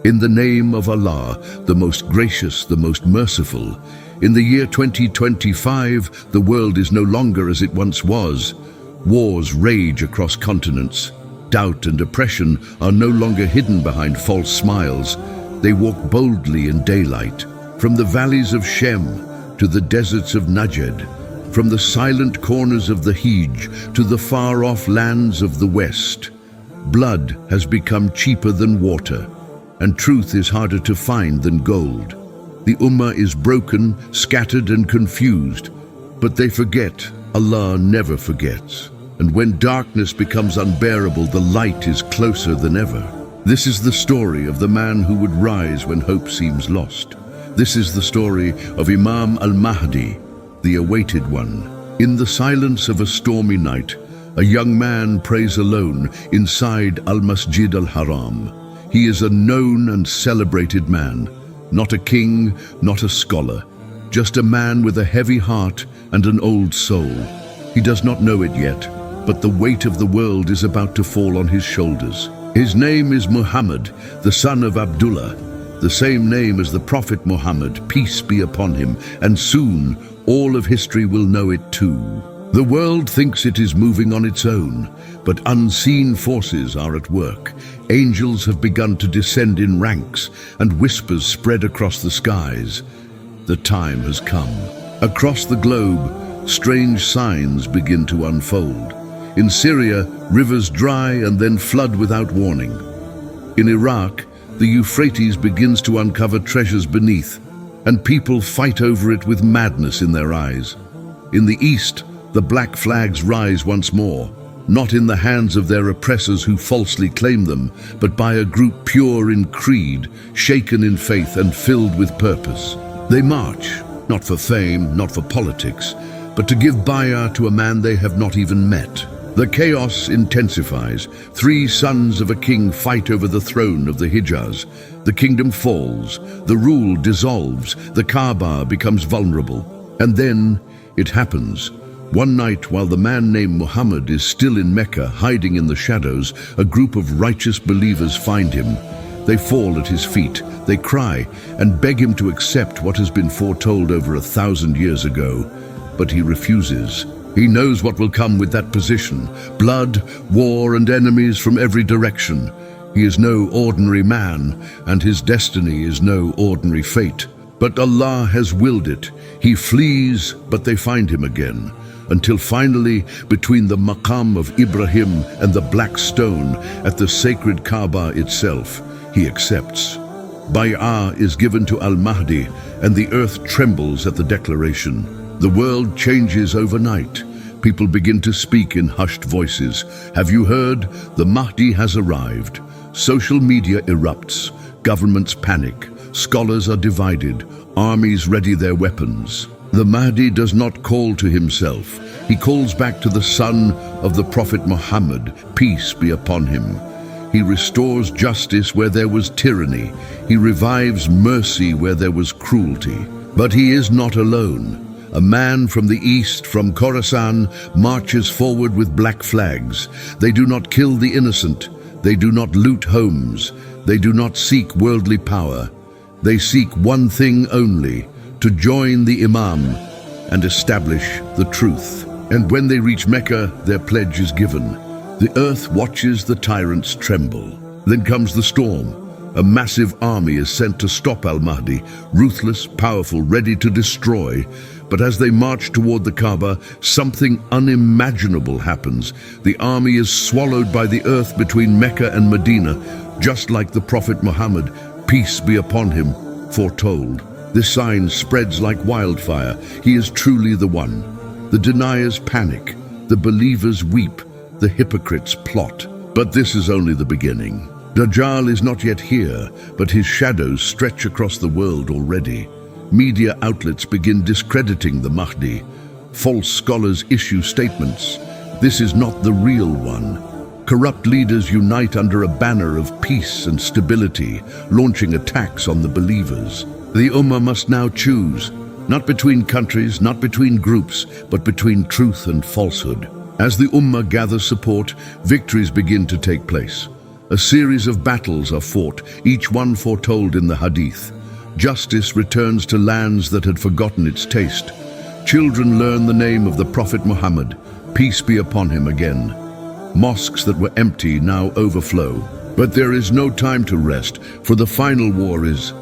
In the name of Allah, the most gracious, the most merciful. In the year 2025, the world is no longer as it once was. Wars rage across continents. Doubt and oppression are no longer hidden behind false smiles. They walk boldly in daylight. From the valleys of Shem to the deserts of Najd, from the silent corners of the Hijj to the far-off lands of the West, blood has become cheaper than water, and truth is harder to find than gold. The Ummah is broken, scattered and confused, but they forget. Allah never forgets. And when darkness becomes unbearable, the light is closer than ever. This is the story of the man who would rise when hope seems lost. This is the story of Imam Mahdi, the awaited one. In the silence of a stormy night, a young man prays alone inside Al-Masjid al-Haram. He is a known and celebrated man, not a king, not a scholar, just a man with a heavy heart and an old soul. He does not know it yet, but the weight of the world is about to fall on his shoulders. His name is Muhammad, the son of Abdullah, the same name as the Prophet Muhammad, peace be upon him, and soon all of history will know it too. The world thinks it is moving on its own, but unseen forces are at work. Angels have begun to descend in ranks, and whispers spread across the skies. The time has come. Across the globe, strange signs begin to unfold. In Syria, rivers dry and then flood without warning. In Iraq, the Euphrates begins to uncover treasures beneath, and people fight over it with madness in their eyes. In the East, the black flags rise once more, not in the hands of their oppressors who falsely claim them, but by a group pure in creed, shaken in faith and filled with purpose. They march, not for fame, not for politics, but to give bay'ah to a man they have not even met. The chaos intensifies. 3 sons of a king fight over the throne of the Hijaz. The kingdom falls, the rule dissolves, the Kaaba becomes vulnerable. And then it happens. One night, while the man named Muhammad is still in Mecca, hiding in the shadows, a group of righteous believers find him. They fall at his feet, they cry, and beg him to accept what has been foretold over 1,000 years ago. But he refuses. He knows what will come with that position: blood, war, and enemies from every direction. He is no ordinary man, and his destiny is no ordinary fate. But Allah has willed it. He flees, but they find him again, until finally, between the maqam of Ibrahim and the black stone at the sacred Kaaba itself, he accepts. Bay'ah is given to Al-Mahdi, and the earth trembles at the declaration. The world changes overnight. People begin to speak in hushed voices. Have you heard? The Mahdi has arrived. Social media erupts. Governments panic. Scholars are divided. Armies ready their weapons. The Mahdi does not call to himself. He calls back to the son of the Prophet Muhammad, peace be upon him. He restores justice where there was tyranny. He revives mercy where there was cruelty. But he is not alone. A man from the east, from Khorasan, marches forward with black flags. They do not kill the innocent. They do not loot homes. They do not seek worldly power. They seek one thing only: to join the Imam and establish the truth. And when they reach Mecca, their pledge is given. The earth watches the tyrants tremble. Then comes the storm. A massive army is sent to stop Al-Mahdi, ruthless, powerful, ready to destroy. But as they march toward the Kaaba, something unimaginable happens. The army is swallowed by the earth between Mecca and Medina, just like the Prophet Muhammad, peace be upon him, foretold. This sign spreads like wildfire. He is truly the one. The deniers panic. The believers weep. The hypocrites plot. But this is only the beginning. Dajjal is not yet here, but his shadows stretch across the world already. Media outlets begin discrediting the Mahdi. False scholars issue statements. This is not the real one. Corrupt leaders unite under a banner of peace and stability, launching attacks on the believers. The Ummah must now choose, not between countries, not between groups, but between truth and falsehood. As the Ummah gathers support, victories begin to take place. A series of battles are fought, each one foretold in the Hadith. Justice returns to lands that had forgotten its taste. Children learn the name of the Prophet Muhammad, peace be upon him again. Mosques that were empty now overflow. But there is no time to rest, for the final war is